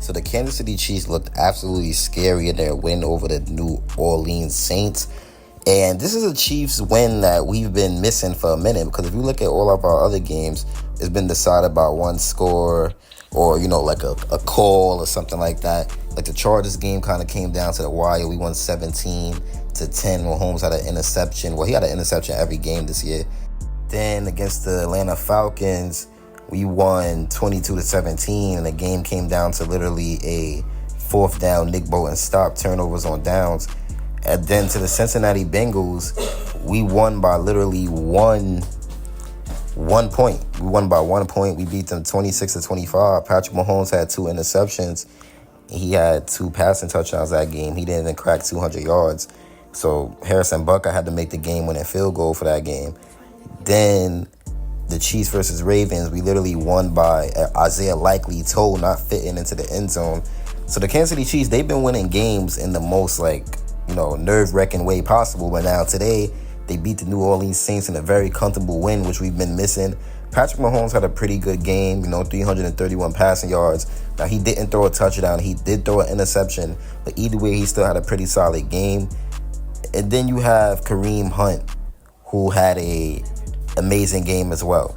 So the Kansas City Chiefs looked absolutely scary in their win over the New Orleans Saints. And this is a Chiefs win that we've been missing for a minute, because if you look at all of our other games, it's been decided by one score or, like a call or something like that. Like the Chargers game kind of came down to the wire. We won 17-10. Mahomes had an interception. Well, he had an interception every game this year. Then against the Atlanta Falcons, we won 22-17, and the game came down to literally a fourth down Nick Bolton stop, turnovers on downs. And then to the Cincinnati Bengals, we won by literally one point. We won by 1 point. We beat them 26-25. Patrick Mahomes had 2 interceptions. He had 2 passing touchdowns that game. He didn't even crack 200 yards. So Harrison Butker had to make the game-winning field goal for that game. Then the Chiefs versus Ravens, we literally won by Isaiah Likely toe not fitting into the end zone. So the Kansas City Chiefs, they've been winning games in the most nerve-wracking way possible. But now today, they beat the New Orleans Saints in a very comfortable win, which we've been missing. Patrick Mahomes had a pretty good game, 331 passing yards. Now, he didn't throw a touchdown. He did throw an interception. But either way, he still had a pretty solid game. And then you have Kareem Hunt, who had a amazing game as well.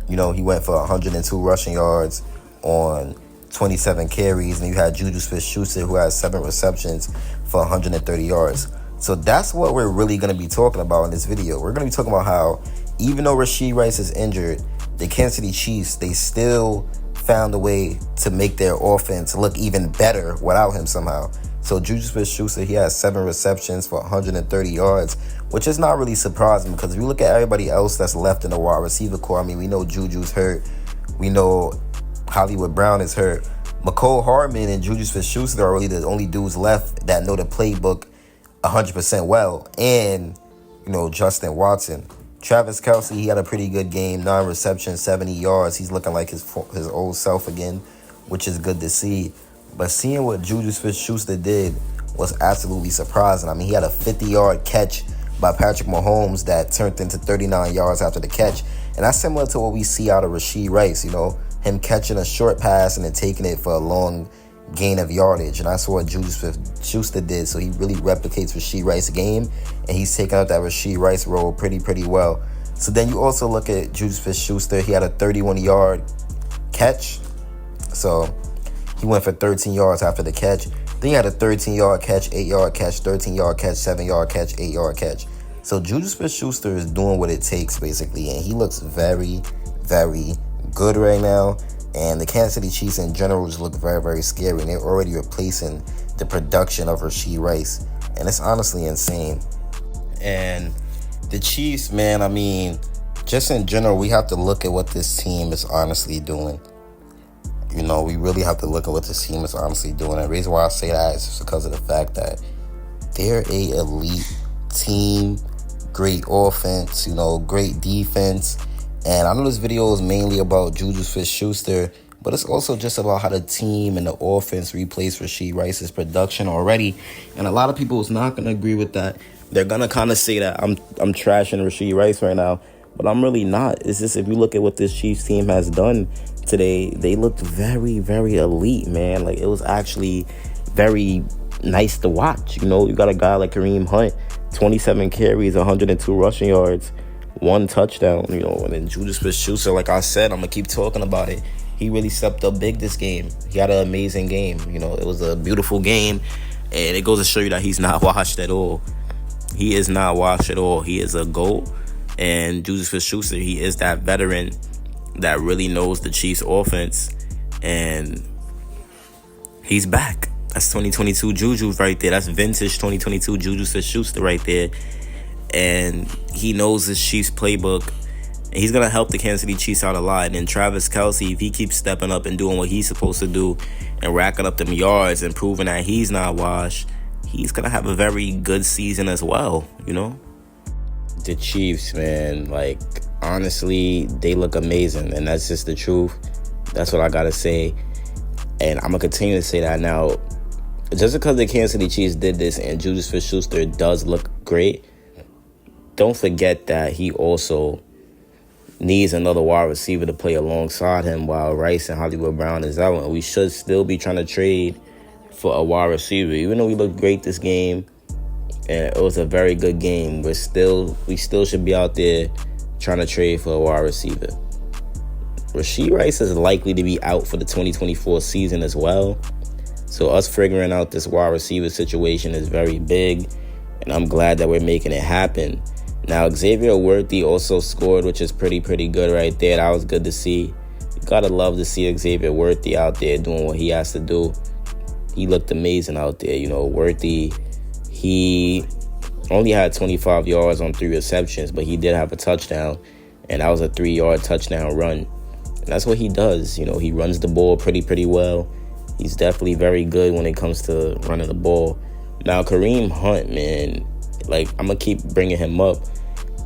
He went for 102 rushing yards on 27 carries. And you had Juju Smith-Schuster, who had 7 receptions for 130 yards. So that's what we're really going to be talking about in this video. We're going to be talking about how, even though Rashee Rice is injured, the Kansas City Chiefs, they still found a way to make their offense look even better without him somehow. So Juju Smith-Schuster, he has 7 receptions for 130 yards, which is not really surprising, because if you look at everybody else that's left in the wide receiver core, we know Juju's hurt. We know Hollywood Brown is hurt. McCole Hardman and Juju Smith-Schuster are really the only dudes left that know the playbook 100% well. And, Justin Watson. Travis Kelce, he had a pretty good game. 9 receptions, 70 yards. He's looking like his old self again, which is good to see. But seeing what Juju Smith-Schuster did was absolutely surprising. He had a 50-yard catch by Patrick Mahomes that turned into 39 yards after the catch. And that's similar to what we see out of Rashee Rice, him catching a short pass and then taking it for a long gain of yardage. And that's what Juju Smith-Schuster did. So he really replicates Rashee Rice's game, and he's taking out that Rashee Rice role pretty well. So then you also look at Juju Smith-Schuster. He had a 31-yard catch. So he went for 13 yards after the catch. Then he had a 13-yard catch, 8-yard catch, 13-yard catch, 7-yard catch, 8-yard catch. So Juju Smith-Schuster is doing what it takes, basically, and he looks very, very good right now. And the Kansas City Chiefs in general just look very, very scary, and they're already replacing the production of Rashee Rice, and it's honestly insane. And the Chiefs, man, just in general, we have to look at what this team is honestly doing. We really have to look at what this team is honestly doing. And the reason why I say that is just because of the fact that they're a elite team, great offense, great defense. And I know this video is mainly about Juju Smith-Schuster, but it's also just about how the team and the offense replaced Rashee Rice's production already. And a lot of people is not going to agree with that. They're going to kind of say that I'm trashing Rashee Rice right now, but I'm really not. It's just, if you look at what this Chiefs team has done today, they looked very, very elite, man. Like, it was actually very nice to watch. You got a guy like Kareem Hunt, 27 carries, 102 rushing yards, 1 touchdown, and then Juju Smith-Schuster, like I said, I'm going to keep talking about it. He really stepped up big this game. He had an amazing game. It was a beautiful game, and it goes to show you that he's not washed at all. He is not washed at all. He is a GOAT, and Juju Smith-Schuster, he is that veteran that really knows the Chiefs offense, and he's back. That's 2022 Juju right there. That's vintage 2022 Juju Smith-Schuster right there. And he knows his Chiefs playbook. And he's going to help the Kansas City Chiefs out a lot. And then Travis Kelce, if he keeps stepping up and doing what he's supposed to do and racking up them yards and proving that he's not washed, he's going to have a very good season as well, The Chiefs, man, honestly, they look amazing. And that's just the truth. That's what I got to say. And I'm going to continue to say that. Now, just because the Kansas City Chiefs did this and Juju Smith-Schuster does look great, don't forget that he also needs another wide receiver to play alongside him while Rice and Hollywood Brown is out. And we should still be trying to trade for a wide receiver. Even though we looked great this game, and it was a very good game, we still should be out there trying to trade for a wide receiver. Rashee Rice is likely to be out for the 2024 season as well. So us figuring out this wide receiver situation is very big, and I'm glad that we're making it happen. Now, Xavier Worthy also scored, which is pretty good right there. That was good to see. You gotta love to see Xavier Worthy out there doing what he has to do. He looked amazing out there. Worthy, he only had 25 yards on 3 receptions, but he did have a touchdown, and that was a 3-yard touchdown run. And that's what he does. He runs the ball pretty well. He's definitely very good when it comes to running the ball. Now, Kareem Hunt, man, I'm going to keep bringing him up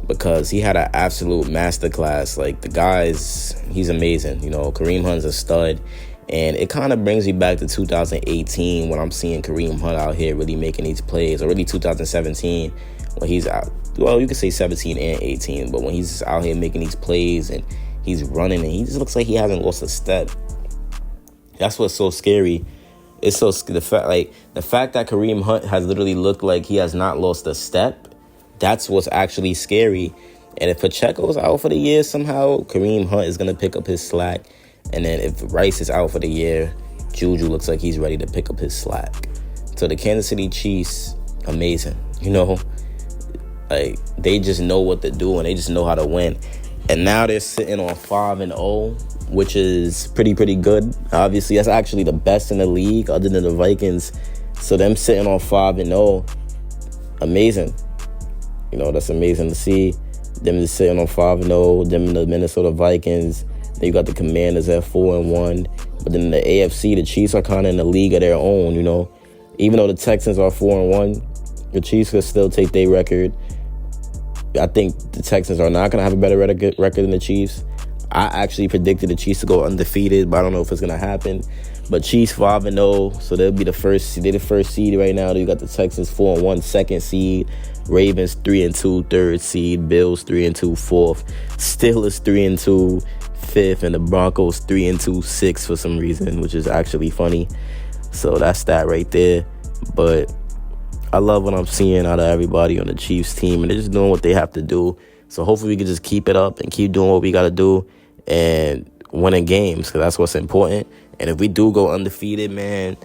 because he had an absolute masterclass. The guy's, he's amazing. Kareem Hunt's a stud. And it kind of brings me back to 2018 when I'm seeing Kareem Hunt out here really making these plays, or really 2017 when he's out. Well, you could say 17 and 18, but when he's out here making these plays and he's running and he just looks like he hasn't lost a step. That's what's so scary. It's the fact that Kareem Hunt has literally looked like he has not lost a step. That's what's actually scary. And if Pacheco's out for the year somehow, Kareem Hunt is gonna pick up his slack. And then if Rice is out for the year, Juju looks like he's ready to pick up his slack. So the Kansas City Chiefs, amazing. They just know what to do and they just know how to win. And now they're sitting on 5-0, which is pretty good. Obviously, that's actually the best in the league other than the Vikings. So them sitting on 5-0, amazing. That's amazing to see. Them just sitting on 5-0, them and the Minnesota Vikings. Then you got the Commanders at 4-1. But then in the AFC, the Chiefs are kind of in the league of their own, Even though the Texans are 4-1, the Chiefs could still take their record. I think the Texans are not going to have a better record than the Chiefs. I actually predicted the Chiefs to go undefeated, but I don't know if it's going to happen. But Chiefs 5-0, so they'll be the first. They're the first seed right now. You got the Texans 4-1, second seed. Ravens 3-2, third seed. Bills 3-2, fourth. Steelers 3-2, fifth, and the Broncos 3-2, sixth for some reason, which is actually funny. So that's that right there. But I love what I'm seeing out of everybody on the Chiefs team, and they're just doing what they have to do. So hopefully we can just keep it up and keep doing what we got to do and winning games, because that's what's important. And if we do go undefeated, man,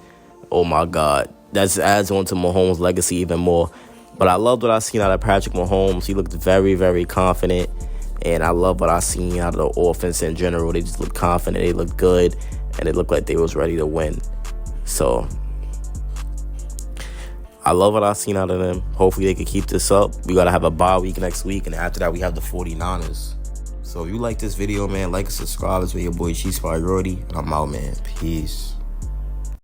oh my God, that adds on to Mahomes' legacy even more. But I love what I seen out of Patrick Mahomes. He looked very confident. And I love what I seen out of the offense in general. They just looked confident. They looked good. And it looked like they was ready to win. So I love what I seen out of them. Hopefully they can keep this up. We got to have a bye week next week. And after that, we have the 49ers. So if you like this video, man, like and subscribe. It's with your boy Chiefs Priority. And I'm out, man. Peace.